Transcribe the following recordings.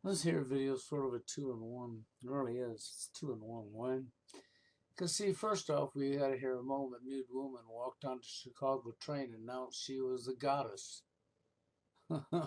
This here video is sort of a two-in-one. It really is. It's two-in-one. Why? Because, see, first off, we had here a moment nude woman walked onto Chicago train and announced she was the goddess.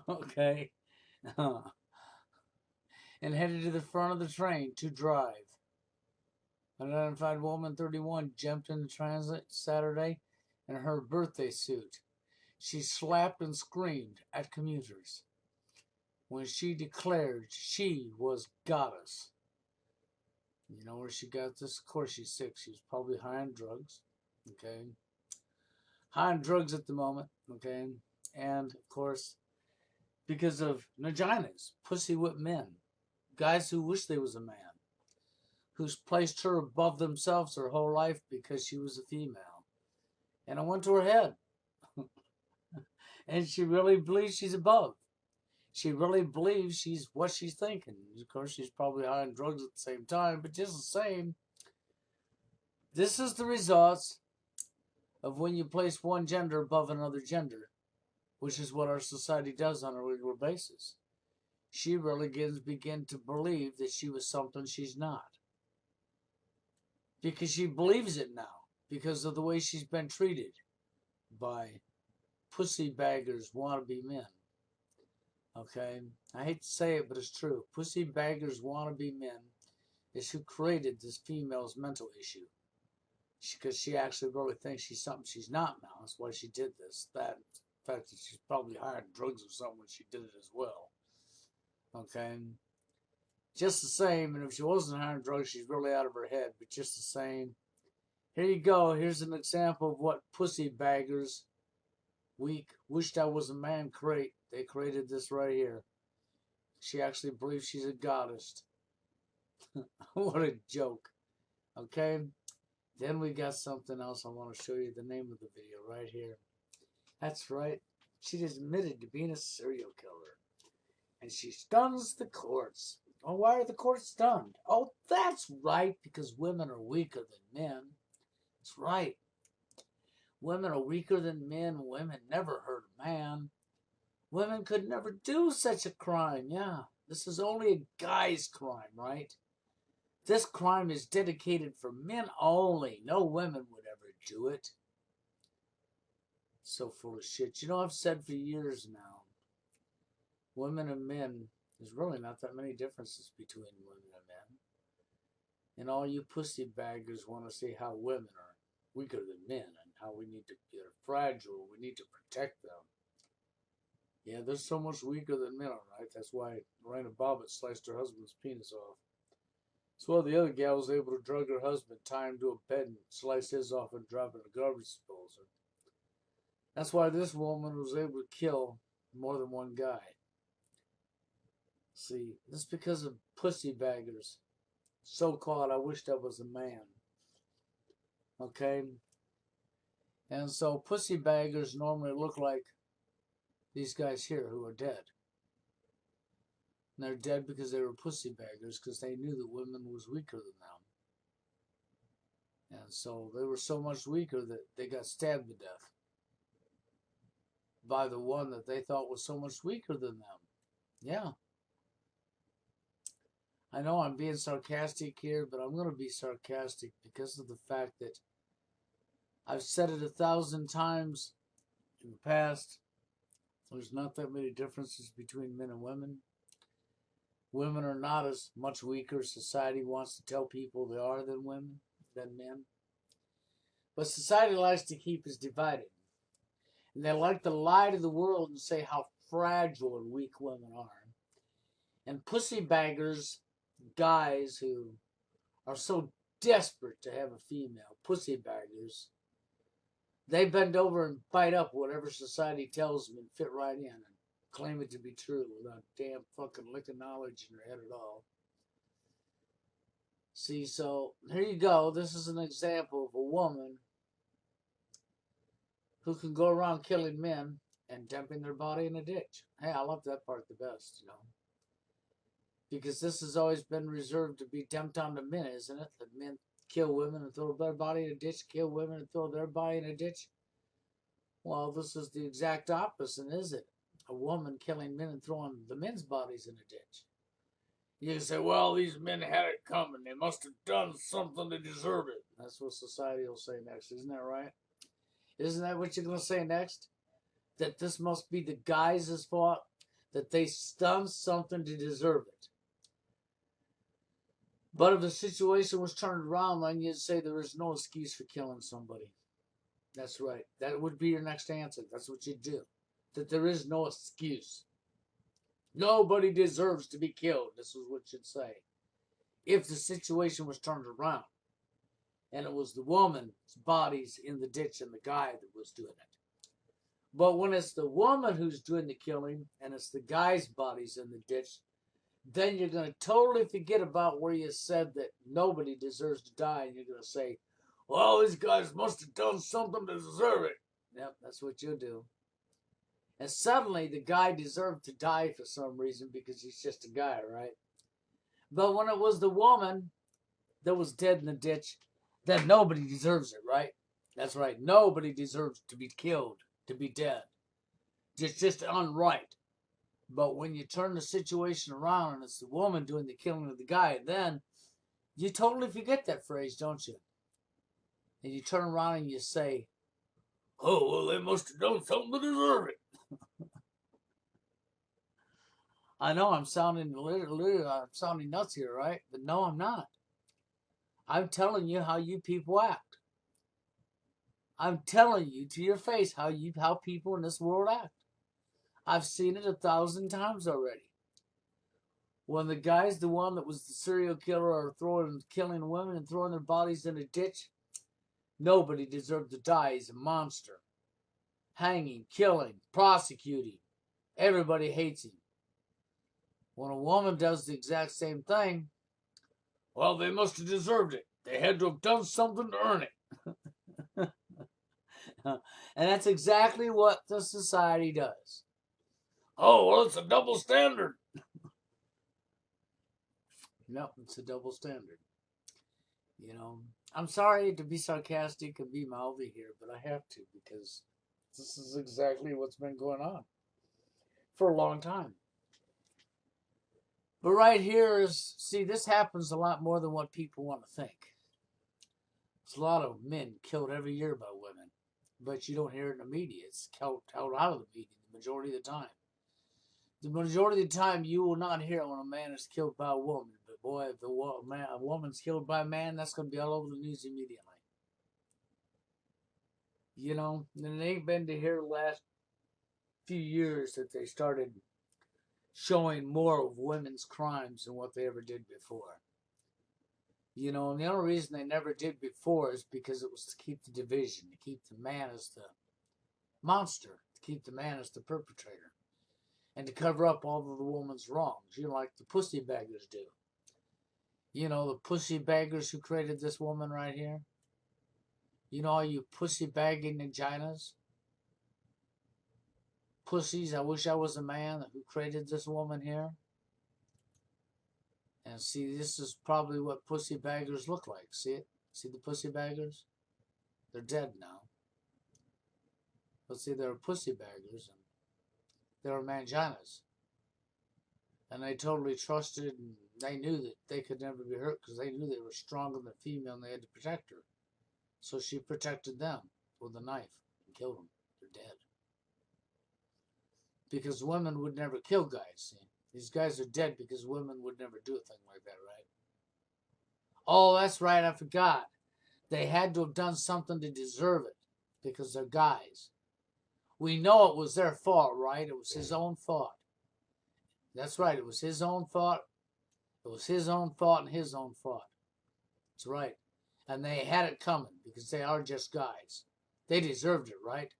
Okay? And headed to the front of the train to drive. An unidentified woman, 31, jumped into transit Saturday in her birthday suit. She slapped and screamed at commuters when she declared she was goddess. You know where she got this? Of course she's sick. She was probably high on drugs. Okay. High on drugs at the moment. Okay. And of course, because of vaginas, pussy whipped men, guys who wish they was a man, who's placed her above themselves her whole life because she was a female. And it went to her head. And she really believes she's above. She really believes she's what she's thinking. Of course, she's probably high on drugs at the same time, but just the same, this is the results of when you place one gender above another gender, which is what our society does on a regular basis. She really begin to believe that she was something she's not. Because she believes it now, because of the way she's been treated by pussy baggers, wannabe men. Okay? I hate to say it, but it's true. Pussy baggers, wannabe men is who created this female's mental issue. Because she actually really thinks she's something she's not now. That's why she did this. That fact that she's probably high on drugs or something when she did it as well. Okay? Just the same, and if she wasn't high on drugs, she's really out of her head. But just the same, here you go. Here's an example of what pussy baggers, weak, wished I was a man, create. They created this right here. She actually believes she's a goddess. What a joke. Okay? Then we got something else. I want to show you the name of the video right here. That's right. She admitted to being a serial killer. And she stuns the courts. Oh, why are the courts stunned? Oh, that's right, because women are weaker than men. That's right. Women are weaker than men. Women never hurt a man. Women could never do such a crime. Yeah, this is only a guy's crime, right? This crime is dedicated for men only. No women would ever do it. So full of shit. You know, I've said for years now, women and men, there's really not that many differences between women and men. And all you pussy baggers want to see how women are weaker than men and how we need to, they're fragile, we need to protect them. Yeah, they're so much weaker than men, all right? That's why Lorena Bobbitt sliced her husband's penis off. That's why the other gal was able to drug her husband, tie him to a bed, and slice his off and drop it in a garbage disposal. That's why this woman was able to kill more than one guy. See, this is because of pussy baggers. So-called, I wished I was a man. Okay? And so pussy baggers normally look like these guys here who are dead. And they're dead because they were pussy baggers because they knew that women was weaker than them. And so they were so much weaker that they got stabbed to death by the one that they thought was so much weaker than them. Yeah. I know I'm being sarcastic here, but I'm going to be sarcastic because of the fact that I've said it 1,000 times in the past. There's not that many differences between men and women. Women are not as much weaker. Society wants to tell people they are than women, than men. But society likes to keep us divided. And they like to lie to the world and say how fragile and weak women are. And pussy baggers, guys who are so desperate to have a female, pussy baggers, they bend over and bite up whatever society tells them and fit right in and claim it to be true without damn fucking lick of knowledge in their head at all. See, so here you go. This is an example of a woman who can go around killing men and dumping their body in a ditch. Hey, I love that part the best, you know. Because this has always been reserved to be dumped on the men, isn't it? That men kill women and throw their body in a ditch, kill women and throw their body in a ditch. Well, this is the exact opposite, is it? A woman killing men and throwing the men's bodies in a ditch. You can say, well, these men had it coming. They must have done something to deserve it. That's what society will say next. Isn't that right? Isn't that what you're going to say next? That this must be the guys' fault? That they done something to deserve it. But if the situation was turned around, then you'd say there is no excuse for killing somebody. That's right. That would be your next answer. That's what you'd do. That there is no excuse. Nobody deserves to be killed. This is what you'd say. If the situation was turned around and it was the woman's bodies in the ditch and the guy that was doing it. But when it's the woman who's doing the killing and it's the guy's bodies in the ditch, then you're going to totally forget about where you said that nobody deserves to die, and you're going to say, well, these guys must have done something to deserve it. Yep, that's what you'll do. And suddenly the guy deserved to die for some reason because he's just a guy, right? But when it was the woman that was dead in the ditch, then nobody deserves it, right? That's right. Nobody deserves to be killed, to be dead. It's just unright. But when you turn the situation around and it's the woman doing the killing of the guy, then you totally forget that phrase, don't you? And you turn around and you say, oh, well, they must have done something to deserve it. I know I'm sounding nuts here, right? But no, I'm not. I'm telling you how you people act. I'm telling you to your face how people in this world act. I've seen it 1,000 times already. When the guy's the one that was the serial killer or killing women and throwing their bodies in a ditch, nobody deserved to die. He's a monster. Hanging, killing, prosecuting. Everybody hates him. When a woman does the exact same thing, well, they must have deserved it. They had to have done something to earn it. And that's exactly what the society does. Oh, well, it's a double standard. No, it's a double standard. You know, I'm sorry to be sarcastic and be mouthy here, but I have to because this is exactly what's been going on for a long time. But right here is, see, this happens a lot more than what people want to think. There's a lot of men killed every year by women, but you don't hear it in the media. It's held out of the media the majority of the time. The majority of the time, you will not hear it when a man is killed by a woman. But boy, if a woman's killed by a man, that's going to be all over the news immediately. You know, and it ain't been to here the last few years that they started showing more of women's crimes than what they ever did before. You know, and the only reason they never did before is because it was to keep the division, to keep the man as the monster, to keep the man as the perpetrator, and to cover up all of the woman's wrongs, you know, like the pussy baggers do. You know, the pussy baggers who created this woman right here. You know, all you pussy bagging vaginas. Pussies, I wish I was a man who created this woman here. And see, this is probably what pussy baggers look like. See it? See the pussy baggers? They're dead now. But see, they're pussy baggers and they were manginas. And they totally trusted and they knew that they could never be hurt because they knew they were stronger than the female and they had to protect her. So she protected them with a knife and killed them. They're dead. Because women would never kill guys, see? These guys are dead because women would never do a thing like that, right? Oh, that's right, I forgot. They had to have done something to deserve it because they're guys. We know it was their fault, right? It was his own fault. That's right, it was his own fault. It was his own fault and his own fault. That's right. And they had it coming because they are just guys. They deserved it, right?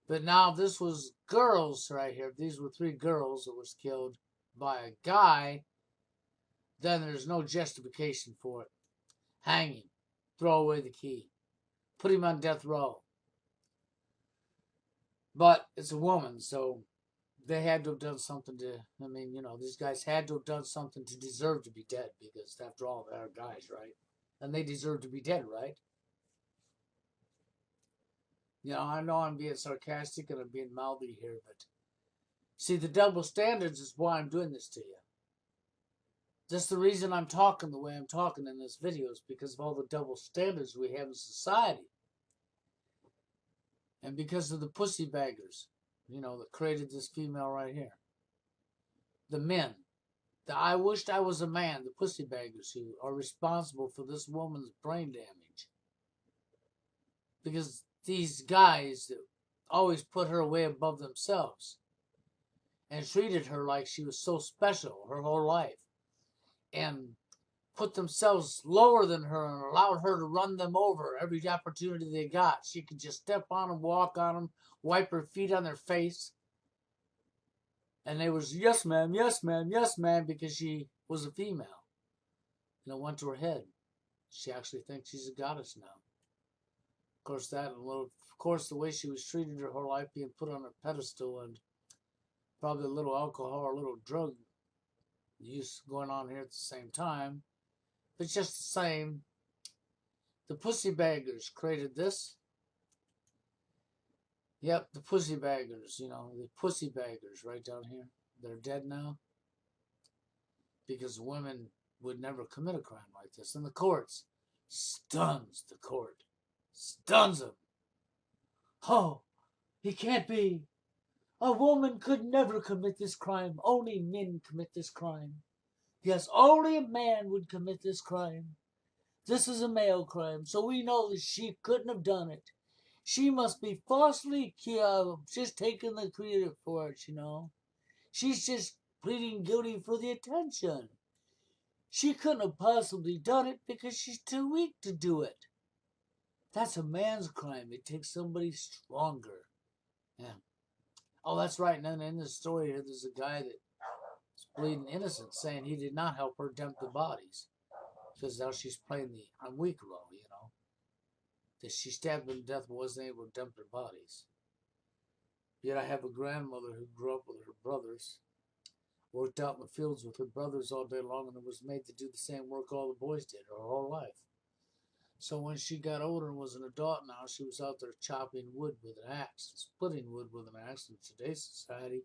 But now this was girls right here. If these were 3 girls that was killed by a guy, then there's no justification for it. Hanging. Throw away the key. Put him on death row. But it's a woman, so they had to have done something to, I mean, you know, these guys had to have done something to deserve to be dead because after all, they're guys, right? And they deserve to be dead, right? You know I'm being sarcastic and I'm being mouthy here, but see, the double standards is why I'm doing this to you. Just the reason I'm talking the way I'm talking in this video is because of all the double standards we have in society. And because of the pussy baggers, that created this female right here. The men. I wished I was a man, the pussy baggers who are responsible for this woman's brain damage. Because these guys always put her way above themselves and treated her like she was so special her whole life. And put themselves lower than her and allowed her to run them over every opportunity they got. She could just step on them, walk on them, wipe her feet on their face. And they was, yes, ma'am, yes, ma'am, yes, ma'am, because she was a female. And it went to her head. She actually thinks she's a goddess now. Of course, the way she was treated her whole life, being put on a pedestal, and probably a little alcohol or a little drug use going on here at the same time. But it's just the same. The pussy baggers created this. Yep, the pussy baggers, the pussy baggers right down here. They're dead now because women would never commit a crime like this. And the courts stuns the court. Stuns them. Oh, it can't be. A woman could never commit this crime. Only men commit this crime. Yes, only a man would commit this crime. This is a male crime, so we know that she couldn't have done it. She must be falsely just taking the credit for it, She's just pleading guilty for the attention. She couldn't have possibly done it because she's too weak to do it. That's a man's crime. It takes somebody stronger. Yeah. Oh, that's right. And then in this story here, there's a guy that's bleeding innocent saying he did not help her dump the bodies. Because now she's playing the I'm weak role, that she stabbed them to death but wasn't able to dump their bodies. Yet I have a grandmother who grew up with her brothers, worked out in the fields with her brothers all day long, and was made to do the same work all the boys did her whole life. So when she got older and was an adult now, she was out there chopping wood with an axe, splitting wood with an axe. In today's society,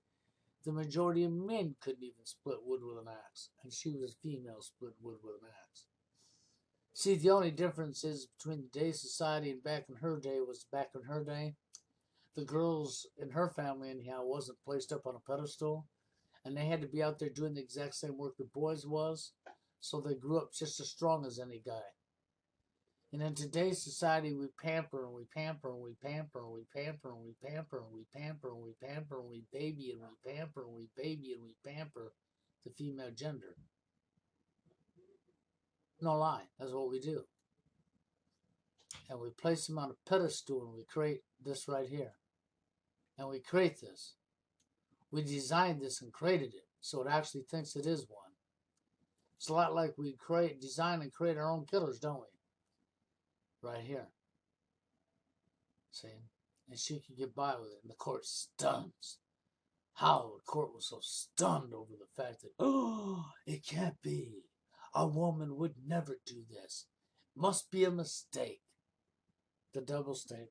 the majority of men couldn't even split wood with an axe, and she was a female splitting wood with an axe. See, the only difference is between today's society and back in her day was back in her day, the girls in her family anyhow wasn't placed up on a pedestal, and they had to be out there doing the exact same work the boys was, so they grew up just as strong as any guy. And in today's society, we pamper and we pamper and we pamper and we pamper and we pamper and we pamper and we pamper and we baby and we pamper and we baby and we pamper the female gender. No lie, that's what we do. And we place them on a pedestal and we create this right here. And we create this. We designed this and created it, so it actually thinks it is one. It's a lot like we design and create our own killers, don't we? Right here. See? And she could get by with it, and the court stuns. How the court was so stunned over the fact that, oh, it can't be. A woman would never do this. Must be a mistake. The double standards.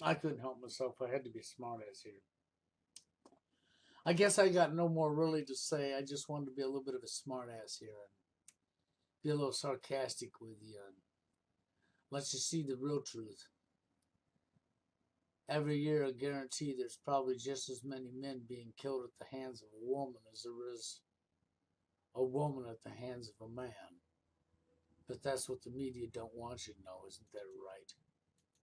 I couldn't help myself. I had to be smart ass here. I guess I got no more really to say. I just wanted to be a little bit of a smart ass here and be a little sarcastic with you and let you see the real truth. Every year, I guarantee there's probably just as many men being killed at the hands of a woman as there is a woman at the hands of a man. But that's what the media don't want you to know, isn't that right?